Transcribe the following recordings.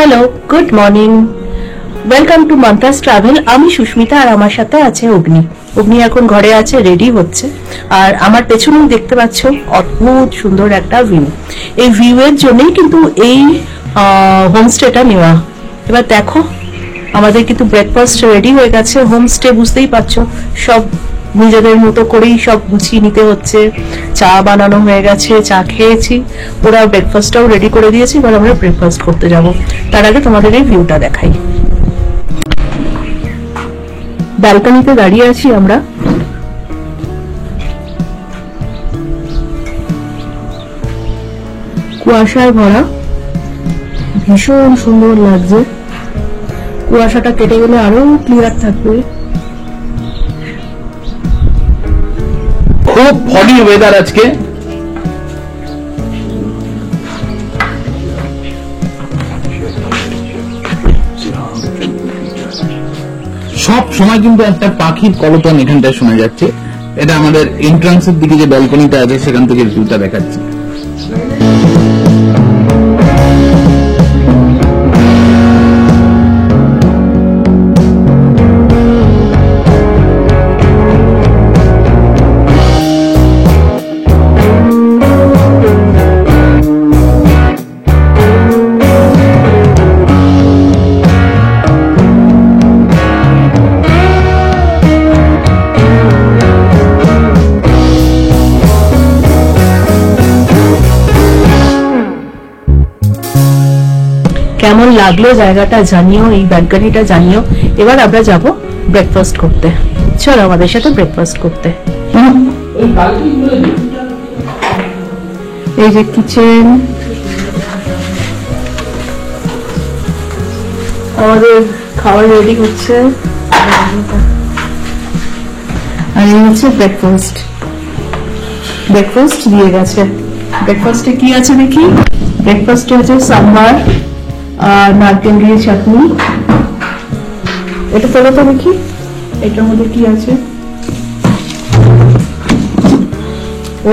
Hello, good morning, welcome to Mantas travel. আমি সুস্মিতা আর আমার সাথে আছে অগ্নি। অগ্নি এখন ঘরে আছে, রেডি হচ্ছে। আর আমার পেছনেই দেখতে পাচ্ছ অদ্ভুত সুন্দর একটা ভিউ। এই ভিউ এর জন্যই কিন্তু এই হোমস্টেটা নেওয়া। এবার দেখো আমাদের কিন্তু ব্রেকফাস্ট রেডি হয়ে গেছে। হোমস্টে বুঝতেই পারছো, সব নিজেদের মতো করেই সব গুছিয়ে নিতে হচ্ছে। চা বানানো হয়ে গেছে, চা খেয়েছি, ওরা ব্রেকফাস্টটাও রেডি করে দিয়েছি। এবার আমরা ব্রেকফাস্ট করতে যাব। তার আগে তোমাদের এই ভিউটা দেখাই। ব্যালকনিতে দাঁড়িয়ে আছি আমরা। কুয়াশায় ভরা, ভীষণ সুন্দর লাগছে। কুয়াশাটা কেটে গেলে আরো ক্লিয়ার থাকবে। খুব ফগি ওয়েদার আজকে। সব সময় কিন্তু একটা পাখির কলতান এখানটায় শোনা যাচ্ছে। এটা আমাদের এন্ট্রান্সের দিকে যে ব্যালকনিটা আছে সেখান থেকে ভিউটা দেখাচ্ছে। কেমন লাগলো জায়গাটা জানিও, এই ব্যালকনিটা জানিও। এবার আমরা যাব ব্রেকফাস্ট করতে। চলো আমাদের সাথে ব্রেকফাস্ট করতে। এই যে কিচেন, আমাদের খাবার রেডি হচ্ছে। আর এই হচ্ছে ব্রেকফাস্ট। ব্রেকফাস্ট দিয়ে গেছে। ব্রেকফাস্টে কি আছে দেখি। ব্রেকফাস্টে আছে সাম্বার আর নারকেল দিয়ে চাটনি। এটা তোলো তো দেখি, এটার মধ্যে কি আছে।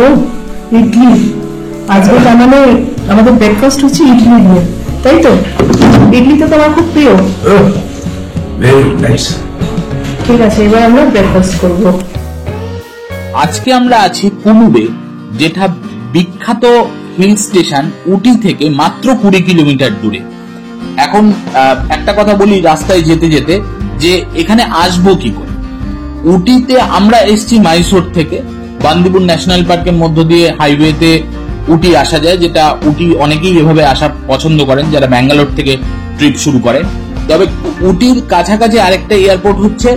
ও, ইডলি। আজকে তার মানে আমাদের ব্রেকফাস্ট হচ্ছে ইডলি দিয়ে, তাই তো? ইডলি তো তোমার খুব প্রিয়। Very nice. ঠিক আছে, এবার আমরা ব্রেকফাস্ট করব। আজকে আমরা আছি কুনুরে, যেটা বিখ্যাত হিল স্টেশন উটি থেকে মাত্র 20 কিলোমিটার দূরে। এখন একটা কথা বলি রাস্তায় যেতে যেতে, যে এখানে আসবো কি করে। উটিতে আমরা এসছি মাইসোর থেকে। বান্দিপুর ন্যাশনাল পার্কের মধ্য দিয়ে হাইওয়েতে উটি আসা যায়, যেটা উটি অনেকেই এভাবে আসা পছন্দ করেন যারা ব্যাঙ্গালোর থেকে ট্রিপ শুরু করেন। তবে উটির কাছাকাছি আরেকটা এয়ারপোর্ট হচ্ছে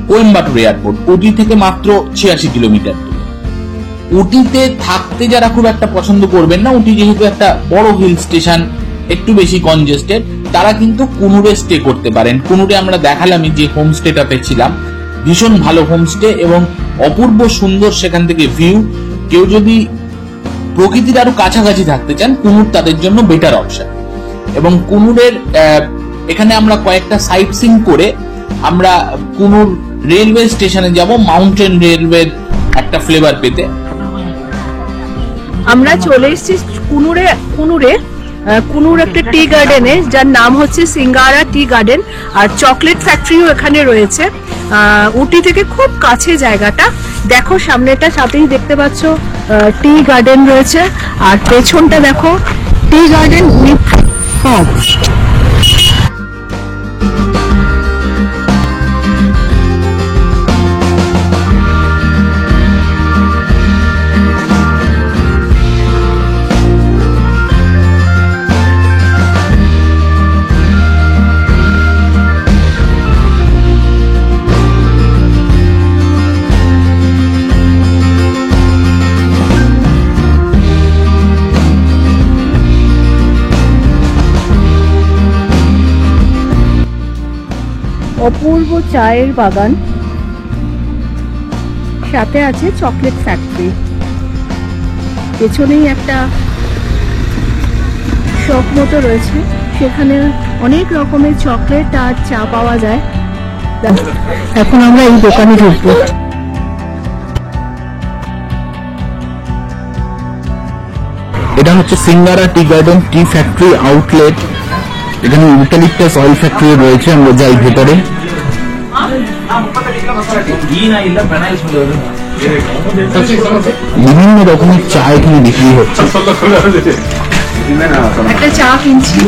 কোয়েম্বাটুর এয়ারপোর্ট, উটি থেকে মাত্র 86 কিলোমিটার দূরে। উটিতে থাকতে যারা খুব একটা পছন্দ করবেন না, উটি যেহেতু একটা বড় হিল স্টেশন, একটু বেশি কনজেস্টেড, তারা কিন্তু কুনুরে স্টে করতে পারেন। কুনুরে আমরা দেখালামই যে হোমস্টেটাতে ছিলাম, ভীষণ ভালো হোমস্টে এবং অপূর্ব সুন্দর সেখান থেকে ভিউ। কেউ যদি প্রকৃতির আরো কাছাকাছি থাকতে চান, কুনুর তাদের জন্য বেটার অপশন। এবং কুনুরের এখানে আমরা কয়েকটা সাইট সিং করে আমরা কুনুর রেলওয়ে স্টেশনে যাব, মাউন্টেন রেলওয়ের একটা ফ্লেভার পেতে। আমরা চলে এসেছি কুনুর একটা টি গার্ডেনে, যার নাম হচ্ছে সিঙ্গারা টি গার্ডেন। আর চকলেট ফ্যাক্টরিও এখানে রয়েছে। উটি থেকে খুব কাছে জায়গাটা। দেখো সামনেটা, সাথেই দেখতে পাচ্ছ টি গার্ডেন রয়েছে। আর পেছনটা দেখো, টি গার্ডেন উইথ ফগ। অপূর্ব চায়ের বাগান, সাথে আছে চকলেট ফ্যাক্টরি। পেছনেই একটা শপ মতো রয়েছে, সেখানে অনেক রকমের চকলেট আর চা পাওয়া যায়। এখন আমরা এই দোকানে ঢুকবো। এটা হচ্ছে Singara tea garden tea factory outlet. এখানে ইউক্যালিপটাস অয়েল ফ্যাক্টরি রয়েছে, আমরা যাই ভেতরে। বিভিন্ন রকমের চা এখানে বিক্রি হচ্ছে। একটা চা কিনছি,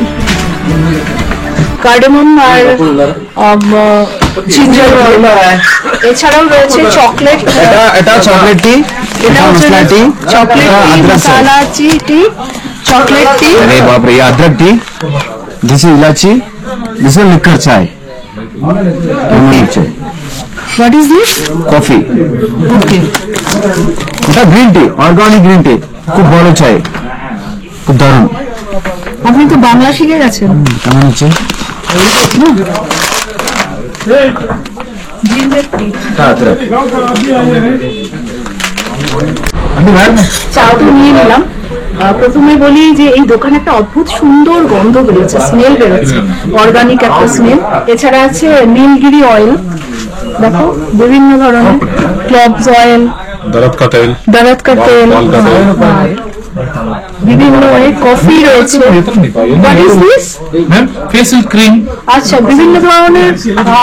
কার্ডামম আর জিঞ্জার অয়েল। এছাড়াও রয়েছে চকলেট, এটা চকলেট টি, এটা হচ্ছে মশলা টি, চকলেট টি, মশলা টি, চকলেট টি। अरे बाप रे, ये अदरक टी, दिस इज इलायची, दिस इज लिकर चाय, What is this? Coffee. Okay. এটা green tea, organic green tea, খুব ভালো চাই, খুব দারুণ। আপনি তো বাংলা শিখে গেছেন। কেমন হচ্ছে? Ginger tea. চাও তো নিয়ে নিলাম। প্রথমে বলি যে এই দোকানে একটা অদ্ভুত সুন্দর গন্ধ বেরোচ্ছে, স্মেল বেরোচ্ছে, অর্গানিক একটা স্মেল। এছাড়া আছে নীলগিরি অয়েল, দেখো বিভিন্ন ধরনের, ক্লভস অয়েল, दरद का तेल, দারাত কা তেল, বাল কা তেল। বিভিন্ন কফি রয়েছে। What is this? Ma'am facial cream, আচ্ছা, বিভিন্ন ধরনের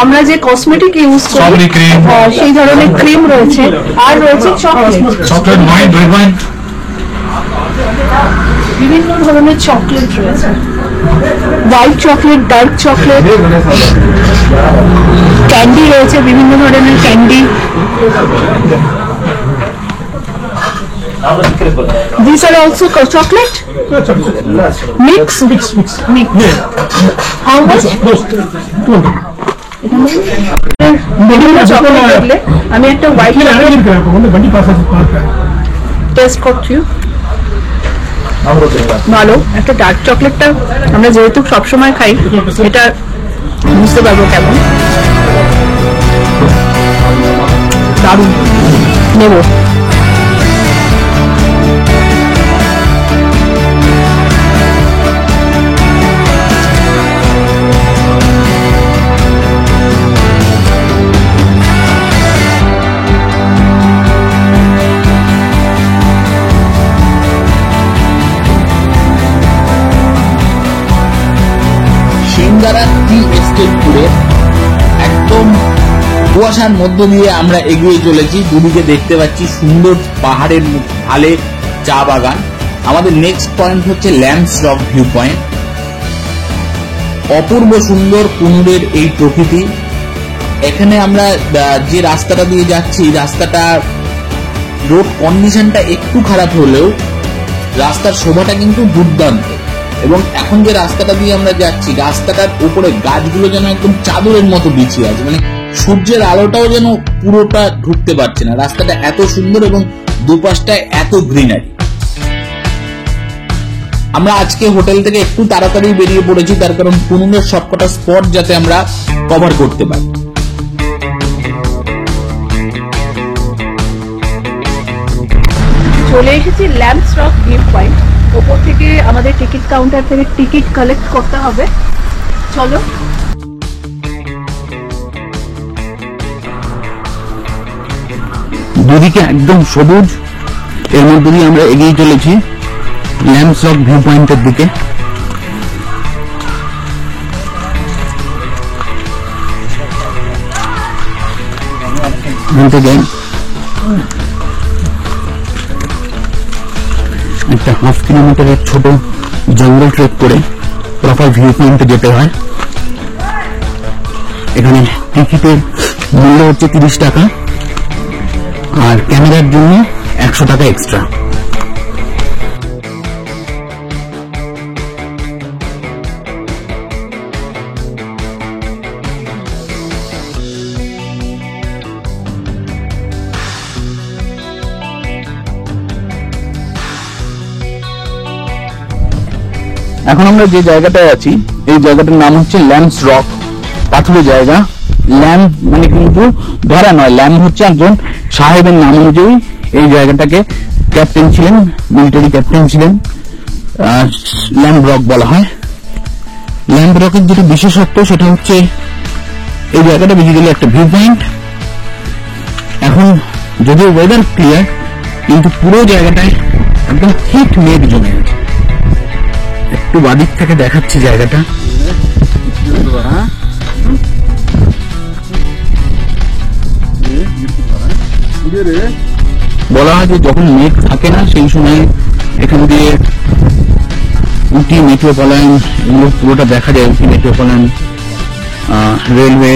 আমরা যে কসমেটিক ইউজ করি Strawberry cream। সেই ধরনের ক্রিম রয়েছে। আর রয়েছে chocolate, chocolate wine, red wine, বিভিন্ন ধরনের চকলেট রয়েছে, white chocolate, dark chocolate, candy রয়েছে, বিভিন্ন ধরনের candy. These are also chocolate? Mix? Mix. How much? বিভিন্ন চকলেট দেখলে আমি একটা হোয়াইট চকলেট টেস্ট করছি, ভালো। একটা ডার্ক চকলেটটা আমরা যেহেতু সবসময় খাই, এটা বুঝতে পারবো কেমন, দারুণ, নেব। সিঙ্গারা টি এস্টেট ঘুরে একদম কুয়াশার মধ্য দিয়ে আমরা এগিয়ে চলেছি। দুদিকে দেখতে পাচ্ছি সুন্দর পাহাড়ের ঢালে চা বাগান। আমাদের নেক্সট পয়েন্ট হচ্ছে ল্যাম্পস রক ভিউ পয়েন্ট। অপূর্ব সুন্দর কুনুরের এই প্রকৃতি। এখানে আমরা যে রাস্তাটা দিয়ে যাচ্ছি, রাস্তাটা রোড কন্ডিশনটা একটু খারাপ হলেও রাস্তার শোভাটা কিন্তু দুর্দান্ত। এবং এখন যে রাস্তাটা দিয়ে আমরা যাচ্ছি, রাস্তাটার উপরে গাছগুলো যেন একদম চাদরের মতো বিছিয়ে আছে, মানে সূর্যের আলোটাও যেন পুরোটা ঢুকতে পারছে না। রাস্তাটা এত সুন্দর এবং দুপাশটায় এত গ্রিনারি। আমরা আজকে হোটেল থেকে একটু তাড়াতাড়ি বেরিয়ে পড়েছি, তার কারণ কুনুরের সবকটা স্পট যাতে আমরা কভার করতে পারি। চলে এসেছি ল্যাম্পস রক ভিউ পয়েন্ট। ওপর থেকে আমাদের টিকিট কাউন্টার থেকে টিকিট কালেক্ট করতে হবে। চলো। দুদিকে একদম সবুজ, এর মধ্যে দিয়ে আমরা এগিয়ে চলেছি ল্যাম্পস রক ভিউ পয়েন্টের দিকে। একটা হাফ কিলোমিটারের ছোট জঙ্গল ট্রেক করে প্রপার ভিউ পয়েন্টে যেতে হয়। এখানে টিকিটের মূল্য হচ্ছে 30 টাকা, আর ক্যামেরার জন্য 100 টাকা এক্সট্রা। এখন আমরা যে জায়গাটায় আছি, এই জায়গাটার নাম হচ্ছে ল্যাম্পস রক, পাথুরে জায়গা। ল্যাম্প মানে কিন্তু ধরা নয়, ল্যাম্প হচ্ছে একজন সাহেবের নাম অনুযায়ী এই জায়গাটাকে ক্যাপ্টেন ছিলেন, মিলিটারি ক্যাপ্টেন ছিলেন, ল্যাম্প রক বলা হয়। ল্যাম্প রকের যেটা বিশেষত্ব সেটা হচ্ছে এই জায়গাটা বেসিক্যালি একটা ভিউ পয়েন্ট। এখন যদিও ওয়েদার ক্লিয়ার, কিন্তু পুরো জায়গাটায় একদম ঠিক মেঘ জমে আছে। একটু বাদিক থেকে দেখাচ্ছি জায়গাটা। হ্যাঁ বলা হয় যে যখন মেঘ থাকে না সেই সময় এখান দিয়ে উটি মেট্রোপলিটন এগুলো পুরোটা দেখা যায়। উটি মেট্রোপলিটন রেলওয়ে,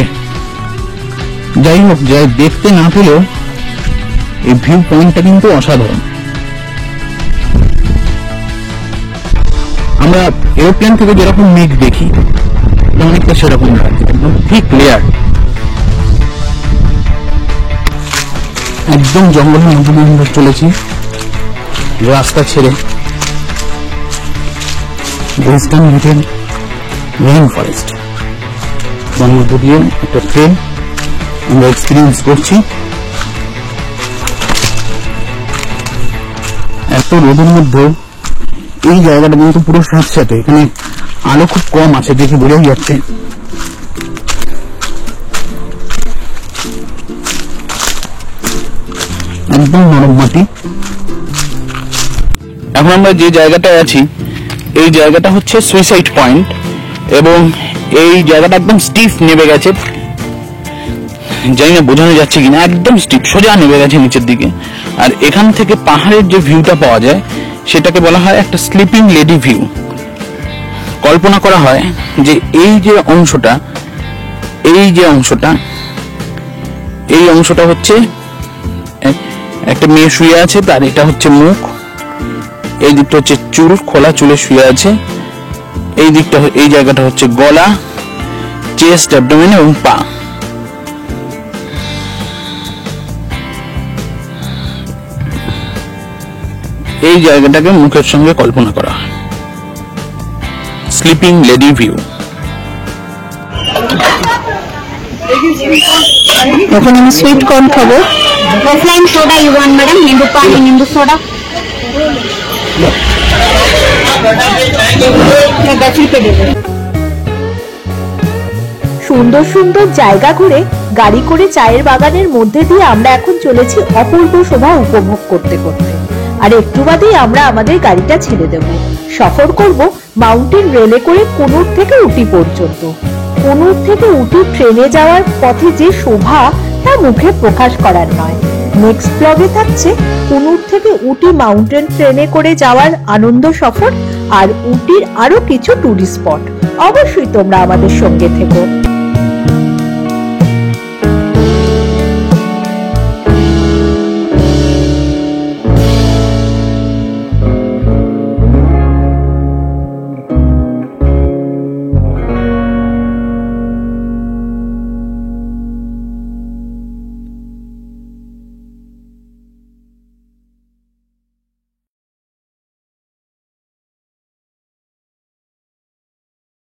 যাই হোক, যাই দেখতে না পেলেও এই ভিউ পয়েন্টটা কিন্তু অসাধারণ। আমরা এরোপ্লেন থেকে যেরকম মেঘ দেখি অনেকটা সেরকম লাগে, একদম ঠিক লেয়ার। একদম জঙ্গলের মধ্যে দিয়ে আমরা চলেছি রাস্তা ছেড়ে ওয়েস্টার্ন ঘাটের রেইন ফরেস্ট, তার মধ্যে দিয়ে একটা ট্রেন আমরা এক্সপিরিয়েন্স করছি। এত রোদের মধ্যেও এই জায়গাটা কিন্তু পুরো স্যাঁতস্যাঁতে, এখানে আলো খুব কম আছে দেখে বোঝাই যাচ্ছে। একদম নরম মাটি। এখন আমরা যে জায়গাটায় আছি এই জায়গাটা হচ্ছে সুইসাইড পয়েন্ট, এবং এই জায়গাটা একদম স্টিফ নেমে গেছে, জানি না বোঝানো যাচ্ছে কিনা, একদম স্টিফ সোজা নেমে গেছে নিচের দিকে। আর এখান থেকে পাহাড়ের যে ভিউটা পাওয়া যায় সেটাকে বলা হয় একটা স্লিপিং লেডি ভিউ। কল্পনা করা হয় যে এই যে অংশটা হচ্ছে একটা মেয়ে শুয়ে আছে, তার এটা হচ্ছে মুখ, এই দিকটা হচ্ছে চুল, খোলা চুলে শুয়ে আছে, এই দিকটা এই জায়গাটা হচ্ছে গলা, চেস্ট, অ্যাবডোমেন এবং পা। এই জায়গাটাকে মুখের সঙ্গে কল্পনা করা হয় স্লিপিং লেডি ভিউ। এখন আমি সুইট কর্ন খাবো। অফলাইন সোডা ইউ ওয়ান্ট ম্যাডাম? নিম্বু পানি, নিম্বু সোডা। সুন্দর সুন্দর জায়গা ঘুরে গাড়ি করে চায়ের বাগানের মধ্যে দিয়ে আমরা এখন চলেছি অপূর্ব শোভা উপভোগ করতে করতে। আর একটু বাদেই আমরা আমাদের গাড়িটা ছেড়ে দেব, সফর করব মাউন্টেন রেলে করে কুনুর থেকে উটি পর্যন্ত। কুনুর থেকে উটি ট্রেনে যাওয়ার পথে যে শোভা তা মুখে প্রকাশ করার নয়। নেক্সট ব্লগে থাকছে কুনুর থেকে উটি মাউন্টেন ট্রেনে করে যাওয়ার আনন্দ সফর আর উটির আরো কিছু টুরিস্ট স্পট। অবশ্যই তোমরা আমাদের সঙ্গে থেকো।